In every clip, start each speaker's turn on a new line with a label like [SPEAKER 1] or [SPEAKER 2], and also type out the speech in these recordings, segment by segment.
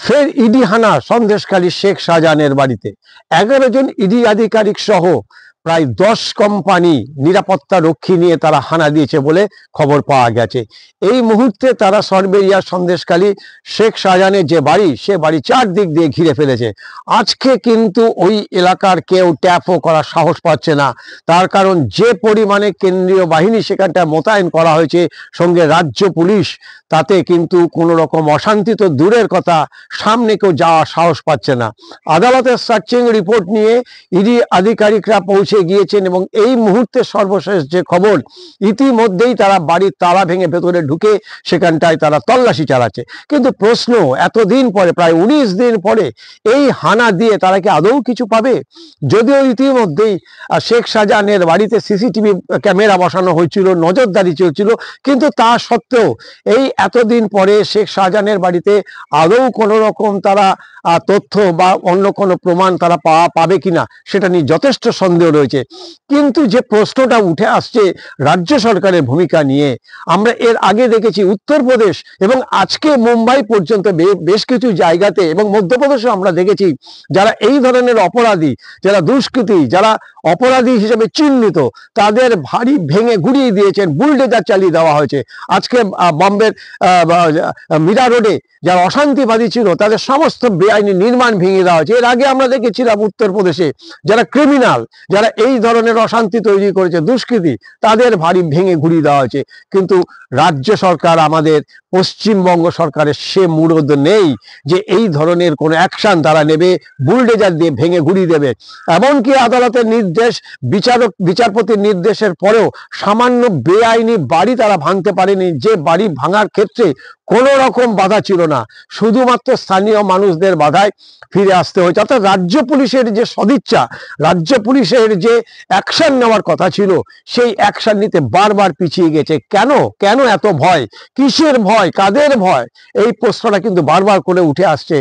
[SPEAKER 1] ফের ইডি হানা সন্দেশখালী শেখ শাহজাহানের বাড়িতে 11 জন ইডি আধিকারিক সহ প্রায় 10 কোম্পানি নিরাপত্তা রক্ষী নিয়ে তারা হানা দিয়েছে বলে খবর পাওয়া গেছে। এই মুহূর্তে তারা সরবেরিয়া সন্দেশখালী শেখ শাহজাহানের যে বাড়ি, সে বাড়ি চারদিক দিয়ে ঘিরে ফেলেছে। আজকে কিন্তু ওই এলাকার কেউ ট্যাপও করার সাহস পাচ্ছে না, তার কারণ যে পরিমাণে কেন্দ্রীয় বাহিনী সেখানটা মোতায়েন করা হয়েছে, সঙ্গে রাজ্য পুলিশ, তাতে কিন্তু কোনো রকম অশান্তি তো দূরের কথা, সামনে কেউ যাওয়ার সাহস পাচ্ছে না। আদালতের সার্চিং রিপোর্ট নিয়ে ইডি আধিকারিকরা পৌঁছে গিয়েছেন এবং এই মুহূর্তে সর্বশেষ যে খবর, ইতিমধ্যেই তারা বাড়ির তালা ভেঙে ভেতরে ঢুকে সেখানটায় তারা তল্লাশি চালাচ্ছে। কিন্তু প্রশ্ন, এতদিন পরে, প্রায় 19 দিন পরে এই হানা দিয়ে তারা কি আদৌ কিছু পাবে? যদিও ইতিমধ্যেই শেখ শাহজাহানের বাড়িতে সিসিটিভি ক্যামেরা বসানো হয়েছিল, নজরদারি চলছিল, কিন্তু তা সত্ত্বেও এই এতদিন পরে শেখ শাহজাহানের বাড়িতে আদৌ কোনো রকম তারা তথ্য বা অন্য কোনো প্রমাণ তারা পাবে কিনা সেটা নিয়ে যথেষ্ট সন্দেহ রয়েছে। কিন্তু যে প্রশ্নটা উঠে আসছে রাজ্য সরকারের ভূমিকা নিয়ে, আমরা এর আগে দেখেছি উত্তরপ্রদেশ এবং আজকে মুম্বাই পর্যন্ত বেশ কিছু জায়গাতে এবং মধ্যপ্রদেশে আমরা দেখেছি যারা এই ধরনের অপরাধী, যারা দুষ্কৃতী, যারা অপরাধী হিসেবে চিহ্নিত, তাদের ভারী ভেঙে গুড়িয়ে দিয়েছেন, বুলডোজার চালিয়ে দেওয়া হয়েছে। আজকে বম্বের মীরা রোডে যারা অশান্তিবাদী ছিল তাদের সমস্ত বেআইনি নির্মাণ ভেঙে দেওয়া হয়েছে। এর আগে আমরা দেখেছিলাম উত্তরপ্রদেশে যারা ক্রিমিনাল, যারা এই ধরনের অশান্তি তৈরি করেছে, দুষ্কৃতী, তাদের ভারী ভেঙে ঘুরিয়ে দেওয়া হয়েছে। কিন্তু রাজ্য সরকার, আমাদের পশ্চিমবঙ্গ সরকারের সে মুরদ নেই যে এই ধরনের কোনো অ্যাকশন তারা নেবে, বুলডোজার দিয়ে ভেঙে ঘুরিয়ে দেবে। এমনকি আদালতের নির্দেশ, বিচারপতির নির্দেশের পরেও সামান্য বেআইনি বাড়ি তারা ভাঙতে পারেনি, যে বাড়ি ভাঙার ক্ষেত্রে কোনো রকম বাধা ছিল না, শুধুমাত্র স্থানীয় মানুষদের বাধায় ফিরে আসতে হয়েছে। অর্থাৎ রাজ্য পুলিশের যে সদিচ্ছা, রাজ্য পুলিশের যে অ্যাকশন নেওয়ার কথা ছিল, সেই অ্যাকশন নিতে বারবার পিছিয়ে গেছে। কেন কেন এত ভয়? কিসের ভয়? কাদের ভয়? এই প্রশ্নটা কিন্তু বারবার করে উঠে আসছে।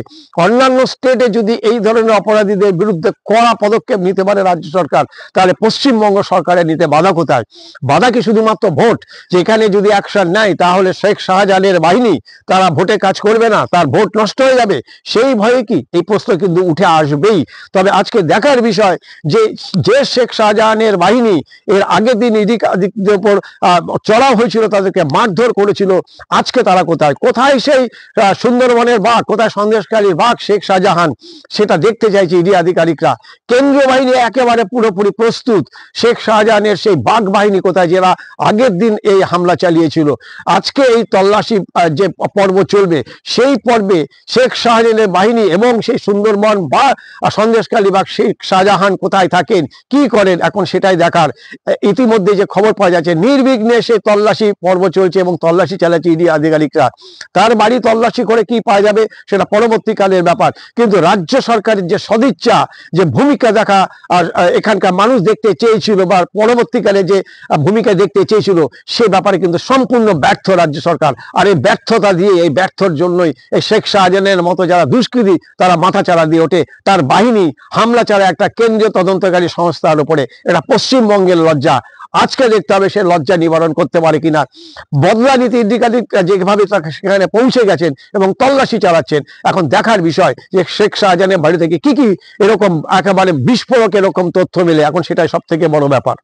[SPEAKER 1] অন্যান্য স্টেটে যদি এই ধরনের অপরাধীদের বিরুদ্ধে কড়া পদক্ষেপ নিতে পারে রাজ্য সরকার, তাহলে পশ্চিমবঙ্গ সরকারের নিতে বাধা কোথায়? বাধা কি শুধুমাত্র ভোট? যেখানে যদি অ্যাকশন নেয় তাহলে শেখ শাহজাহানের বাহিনী তারা ভোটে কাজ করবে না, তার ভোট নষ্ট হয়ে যাবে, সেই ভয়ে কি? এই প্রশ্ন কিন্তু উঠে আসবেই। তবে আজকে দেখার বিষয় যে শেখ শাহজাহানের বাহিনী এর আগের দিন ইডিকাদের উপর চড়াও হয়েছিল, তাদেরকে মারধর করেছিল, আজকে তারা কোথায়? কোথায় সেই সুন্দরবনের বাঘ, কোথায় সন্দেশখালীর বাঘ শেখ শাহজাহান? সেটা দেখতে চাইছে ইডি আধিকারিকরা। কেন্দ্রীয় বাহিনী একেবারে পুরোপুরি প্রস্তুত। শেখ শাহজাহানের সেই বাঘ বাহিনী কোথায়, যারা আগের দিন এই হামলা চালিয়েছিল? আজকে এই তল্লাশি যে পর্ব চলবে, সেই পর্বে শেখ শাহজাহানের বাহিনী এবং সেই সুন্দরবন বা সন্দেশখালী বা শেখ শাহজাহান কোথায় থাকেন, কি করেন, এখন সেটাই দেখার। ইতিমধ্যে যে খবর পাওয়া যাচ্ছে, নির্বিঘ্নে সেই তল্লাশি পর্ব চলছে এবং তল্লাশি চালাচ্ছে ইডি আধিকারিকরা। তার বাড়ি তল্লাশি করে কি পাওয়া যাবে সেটা পরবর্তীকালের ব্যাপার। কিন্তু রাজ্য সরকারের যে সদিচ্ছা, যে ভূমিকা দেখা আর এখানকার মানুষ দেখতে চেয়েছিল বা পরবর্তীকালে যে ভূমিকা দেখতে চেয়েছিল, সে ব্যাপারে কিন্তু সম্পূর্ণ ব্যর্থ রাজ্য সরকার। আর এই ব্যর্থতা দিয়ে, এই ব্যর্থর জন্যই এই শেখ শাহজাহানের মতো যারা দুষ্কৃতী, তারা মাথা চারা দিয়ে ওঠে, তার বাহিনী হামলা চালায় একটা কেন্দ্রীয় তদন্তকারী সংস্থার উপরে। এটা পশ্চিমবঙ্গের লজ্জা। আজকে দেখতে হবে সে লজ্জা নিবারণ করতে পারে কিনা। বদলা নীতি ইডিকারিকরা যেভাবে সেখানে পৌঁছে গেছেন এবং তল্লাশি চালাচ্ছেন, এখন দেখার বিষয় যে শেখ শাহজাহানের বাড়ি থেকে কি কি এরকম একেবারে বিস্ফোরক এরকম তথ্য মেলে, এখন সেটাই সব থেকে বড় ব্যাপার।